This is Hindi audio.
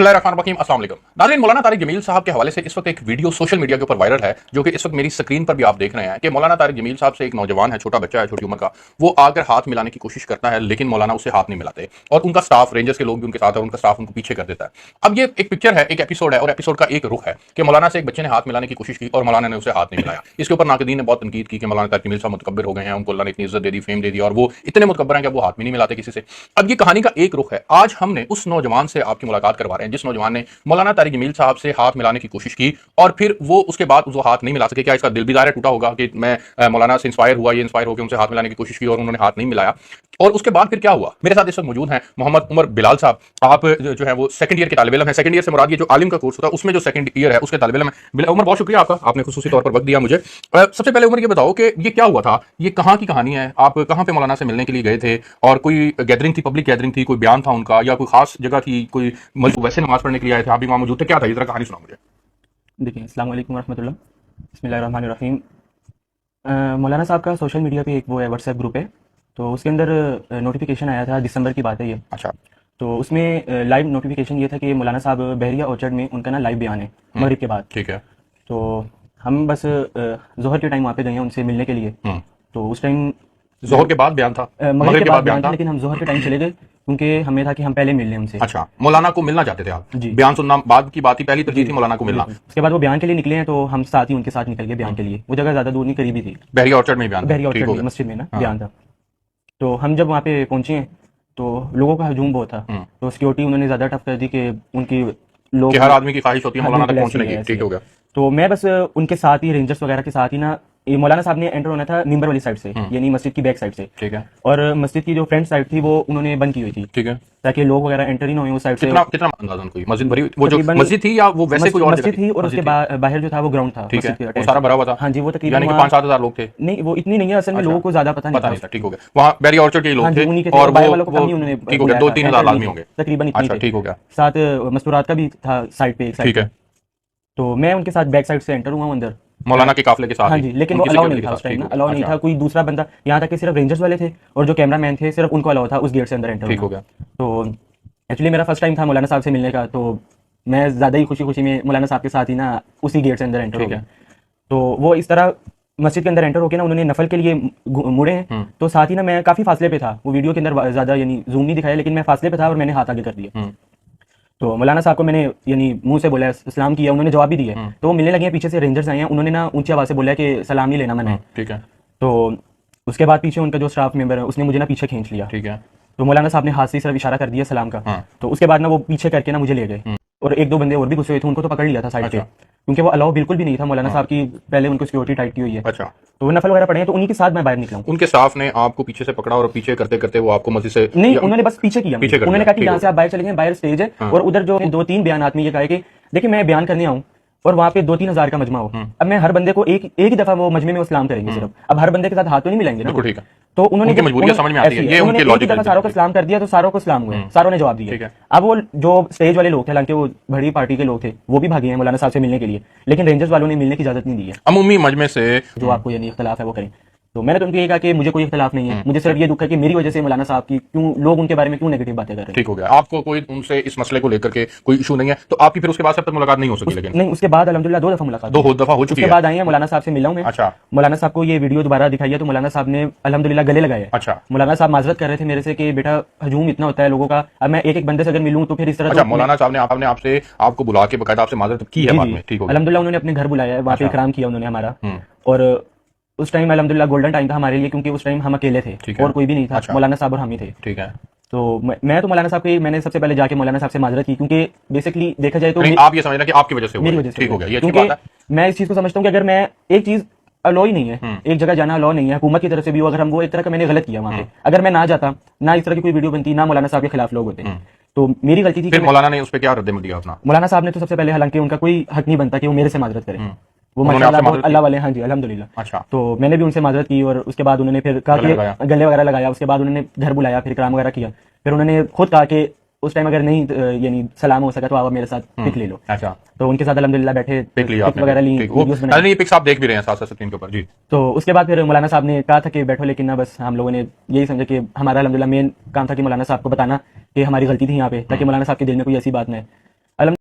बिस्मिल्लाहिर्रहमानिर्रहीम अस्सलाम वालेकुम। नाज़रीन, मौलाना तारिक जमील साहब के हवाले से इस वक्त एक वीडियो सोशल मीडिया के ऊपर वायरल है, जो कि इस वक्त मेरी स्क्रीन पर भी आप देख रहे हैं कि मौलाना तारिक जमील साहब से एक नौजवान है, छोटा बच्चा है, छोटी उम्र का, वो आकर हाथ मिलाने की कोशिश करता है, लेकिन मौलाना उसे हाथ नहीं मिलाते और उनका स्टाफ, रेंजर्स के लोग भी उनके साथ है, उनका स्टाफ उनको पीछे कर देता है। अब ये एक पिक्चर है, एक एपिसोड है और एपिसोड का एक रुख है कि मौलाना से एक बच्चे ने हाथ मिलाने की कोशिश की और मौलाना ने उसे हाथ नहीं मिलाया। इसके ऊपर नाक़दीन ने बहुत तनकीद की कि मौलाना तारिक जमील साहब मुतकब्बिर हो गए हैं, उनको अल्लाह ने इतनी इज्जत दे दी, फेम दे दी और वो इतने मुतकब्बिर हैं कि वो हाथ भी नहीं मिलाते किसी से। अब ये कहानी का एक रुख है। आज हमने उस नौजवान से आपकी मुलाकात करवा रहे हैं जिस नौजवान ने मौलाना तारिक जमील साहब से हाथ मिलाने की कोशिश की और फिर वो उसके बाद वो हाथ नहीं मिला सके। क्या इसका दिल भी टूटा होगा कि मैं मौलाना से इंस्पायर हुआ, ये इंस्पायर होकर उनसे हाथ मिलाने की कोशिश की और उन्होंने हाथ नहीं मिलाया। और उसके बाद फिर क्या हुआ? मेरे साथ इस वक्त मौजूद हैं मोहम्मद उमर बिलाल साहब। आप जो है वो सेकंड ईयर के तालिब इल्म है। सेकंड ईयर से मुराद ये जो आलिम का कोर्स होता है उसमें जो सेकंड ईयर है उसके तालिब इल्म है। उमर, बहुत शुक्रिया आपका, आपने खुसूसी तौर पर वक्त दिया मुझे। सबसे पहले उमर ये बताओ कि ये क्या हुआ था, ये कहाँ की कहानी है, आप कहाँ पे मौलाना से मिलने के लिए गए थे और कोई गैदरिंग थी, पब्लिक गैदरिंग थी, कोई बयान था उनका या कोई खास जगह थी, कोई वैसे नमाज पढ़ने के लिए आए थे, आप भी वहाँ मौजूद थे, क्या था? ये जरा कहानी सुनाओ मुझे। देखिए, अस्सलाम वालेकुम रहमतुल्लाह, बिस्मिल्लाहिर्रहमानिर्रहीम। मौलाना साहब का सोशल मीडिया पे एक वो है, व्हाट्सएप ग्रुप है, तो उसके अंदर नोटिफिकेशन आया था, दिसंबर की बात है ये। अच्छा। तो उसमें लाइव नोटिफिकेशन ये था कि मौलाना साहब बहरिया ऑर्चर्ड में उनका ना लाइव बयान है मगरिब के बाद। ठीक है। तो हम बस जोहर के टाइम वहाँ पे गए हैं उनसे मिलने के लिए। तो उस टाइम जोहर के बाद बयान था, मगरिब के बाद बयान था, लेकिन हम जोहर के टाइम चले गए क्योंकि हमें था कि हम पहले मिल लें उनसे। अच्छा, मौलाना को मिलना चाहते थे आप? जी। बयान सुनना बाद की बात ही, पहली तरजीह थी मौलाना को मिलना। उसके बाद वो बयान के लिए निकले हैं तो हम साथ ही उनके साथ निकल गए बयान के लिए। वो जगह ज्यादा दूर नहीं, करीबी थी। बहरिया ऑर्चर्ड में बयान था? बहरिया ऑर्चर्ड में मस्जिद में ना बयान था। तो हम जब वहाँ पे पहुंचे हैं तो लोगों का हजूम बहुत था, तो सिक्योरिटी उन्होंने ज्यादा टफ कर दी कि उनकी लोग, हर आदमी की ख्वाहिश होती है मौलाना तक पहुंचने की। ठीक हो गया। तो मैं बस उनके साथ ही, रेंजर्स वगैरह के साथ ही ना, ये मौलाना साहब ने एंटर होना था मिंबर वाली साइड से, यानी मस्जिद की बैक साइड से। ठीक है। और मस्जिद की जो फ्रंट साइड थी वो उन्होंने बंद की हुई थी। ठीक है। ताकि लोग वगैरह एंटर ही ना हो उस साइड से। कितना अंदाजन कोई मस्जिद भरी, वो जो मस्जिद थी या वो वैसे कोई और मस्जिद थी और उसके बाहर जो था वो ग्राउंड था। ठीक है, वो सारा भरा हुआ था? हाँ जी, वो तकरीबन 5-7 हजार लोग थे? नहीं, वो इतनी नहीं है असल में, लोगों को ज्यादा पता नहीं था। ठीक हो गया। वहाँ बहरिया ऑर्चर्ड के लोग थे और उन्होंने 2-3 हजार आदमी होंगे तकरीबन। अच्छा, ठीक हो गया। साथ मस्तूरात का भी था साइड पे, एक साइड। ठीक है। तो मैं उनके साथ बैक साइड से एंटर हुआ अंदर मौलाना के काफिले के साथ। हाँ जी, लेकिन वो अलाउ नहीं था उस टाइम ना, अलाउ नहीं था कोई दूसरा बंदा। यहाँ तक कि सिर्फ रेंजर्स वाले थे और जो कैमरामैन थे सिर्फ उनको अलाउ था उस गेट से अंदर एंटर। ठीक हो गया। तो एक्चुअली मेरा फर्स्ट टाइम था मौलाना साहब से मिलने का, तो मैं ज्यादा ही खुशी खुशी में मौलाना साहब के साथ ही ना उसी गेट से अंदर एंटर हो गया। तो वो इस तरह मस्जिद के अंदर एंटर होकर ना उन्होंने नफल के लिए मुड़े हैं, तो साथ ही ना मैं काफी फासले पे था। वो वीडियो के अंदर ज्यादा यानी जूम नहीं दिखाया, लेकिन मैं फासले पे था और मैंने हाथ आगे कर दिया। तो मौलाना साहब को मैंने यानी मुंह से बोला, सलाम किया, उन्होंने जवाब भी दिया। तो वो मिलने लगे हैं, पीछे से रेंजर्स आए हैं, उन्होंने ना ऊंची आवाज से बोला कि सलाम नहीं लेना मैंने। ठीक है। तो उसके बाद पीछे उनका जो स्टाफ मेंबर है उसने मुझे ना पीछे खींच लिया। ठीक है। तो मौलाना साहब ने हाथ से सिर्फ इशारा कर दिया सलाम का। तो उसके बाद ना वो पीछे करके ना मुझे ले गए और 1-2 बंदे और भी घुसे हुए थे, उनको तो पकड़ लिया था साइड पे, क्योंकि वो अलाउ बिल्कुल भी नहीं था। मौलाना साहब की पहले उनको सिक्योरिटी टाइट की हुई है। अच्छा। तो वो नफल वगैरह पढ़े हैं, तो उन्हीं के साथ मैं बाहर निकला हूं। उनके स्टाफ ने आपको पीछे से पकड़ा और पीछे करते करते वो आपको मस्जिद से नहीं, उन्होंने बस पीछे किया। उन्होंने कहा कि यहाँ से आप बाहर चले गए, बाहर स्टेज है। और उधर जो 2-3 बयान में ये कहा कि देखिए मैं बयान करने आऊँ और वहाँ पे 2-3 हजार का मजमा हो, अब मैं हर बंदे को एक ही दफा वो मजमे में वो सलाम करेंगे सिर्फ, अब हर बंदे के साथ हाथ तो नहीं मिलाएंगे ना। ठीक है। तो उन्होंने मजबूरियां समझ में आती है, ये उनके लॉजिक है। सारों को सलाम कर दिया तो सारों को सलाम हुए, सारों ने जवाब दिया। अब वो जो स्टेज वाले लोग थे, हालांकि वो बड़ी पार्टी के लोग थे, वो भी भागे हैं मौलाना साहब से मिलने के लिए, लेकिन रेंजर्स वालों ने मिलने की इजाजत नहीं दी है। अमूमी मजमे से जो आपको यानी इख्तिलाफ है वो करें। तो मैंने तो उनको ये कहा कि मुझे कोई इख्तिलाफ नहीं है, मुझे सिर्फ ये दुख है कि मेरी वजह से मौलाना साहब की क्यों लोग उनके बारे में क्यों नेगेटिव बातें कर रहे हैं। ठीक हो गया। आपको कोई उनसे इस मसले को लेकर के कोई इशू नहीं है, तो आपकी फिर उसके बाद सब तक मुलाकात नहीं हो सकी? लेकिन नहीं, उसके बाद अल्हम्दुलिल्लाह 2 दफा मुलाकात, 2 दफा हो चुकी है। उसके बाद आई है, मौलाना साहब से मिला हूं मैं। अच्छा। मौलाना साहब को ये वीडियो दोबारा दिखाई है तो मौलाना साहब ने अल्हम्दुलिल्लाह गले लगाया। अच्छा। मौलाना साहब माजरत कर रहे थे मेरे से कि बेटा हजूम इतना होता है लोगों का, अब मैं एक बंदे से अगर मिलूं तो फिर इस तरह। अच्छा, मौलाना साहब ने आपने आपसे आपको बुला के बकायदा आपसे माजरत की है बाद में? ठीक हो गया। अल्हम्दुलिल्लाह उन्होंने अपने घर बुलाया है, वहाँ पे इकराम किया उन्होंने हमारा। और उस टाइम अल्हम्दुलिल्लाह गोल्डन टाइम था हमारे लिए, क्योंकि उस टाइम हम अकेले थे और कोई भी नहीं था। अच्छा। मौलाना साहब और हम ही थे। ठीक है। तो मैं तो मौलाना साहब के मैंने सबसे पहले जाके मौलाना साहब से माजरत की, क्योंकि बेसिकली देखा जाए तो आप ये समझना कि आपकी वजह से हुआ, मेरी वजह से। ठीक हो गया, ये अच्छी बात है। मैं इस चीज को समझता हूँ कि अगर मैं एक चीज अलाउ ही नहीं है, एक जगह जाना अलाउ नहीं है हुकूमत की तरफ से भी, अगर हम वो एक तरह का मैंने गलत किया वहाँ पे, अगर मैं ना जाता, ना इस तरह की कोई वीडियो बनती, ना मौलाना साहब के खिलाफ लोग होते, तो मेरी गलती थी। फिर मौलाना ने उस पर क्या रद्द दिया अपना? मौलाना साहब ने तो सबसे पहले, हालांकि उनका कोई हक नहीं बनता कि वो मेरे से माजरत करें, वो माशाल्लाह अल्लाह वाले। हाँ जी, अल्हम्दुलिल्लाह। अच्छा। तो मैंने भी उनसे माजरत की और उसके बाद उन्होंने फिर कहा कि गले वगैरह लगाया, उसके बाद उन्होंने घर बुलाया, फिर इकराम वगैरह किया, फिर उन्होंने खुद कहा कि उस टाइम अगर नहीं यानी सलाम हो सका तो आप मेरे साथ पिक ले लो। अच्छा। तो उनके साथ अल्हम्दुलिल्लाह बैठे, पिक वगैरह ली, वीडियोस बनाई। ये पिक्स आप देख भी रहे हैं साथ साथ स्क्रीन के ऊपर जी। तो उसके बाद फिर मौलाना साहब ने कहा था कि बैठो, लेकिन ना बस हम लोगों ने यही समझा कि हमारा अल्हम्दुलिल्लाह मेन काम था कि मौलाना साहब को बताना कि हमारी गलती थी यहाँ पे, ताकि मौलाना साहब के दिल में कोई ऐसी बात नहीं। अलम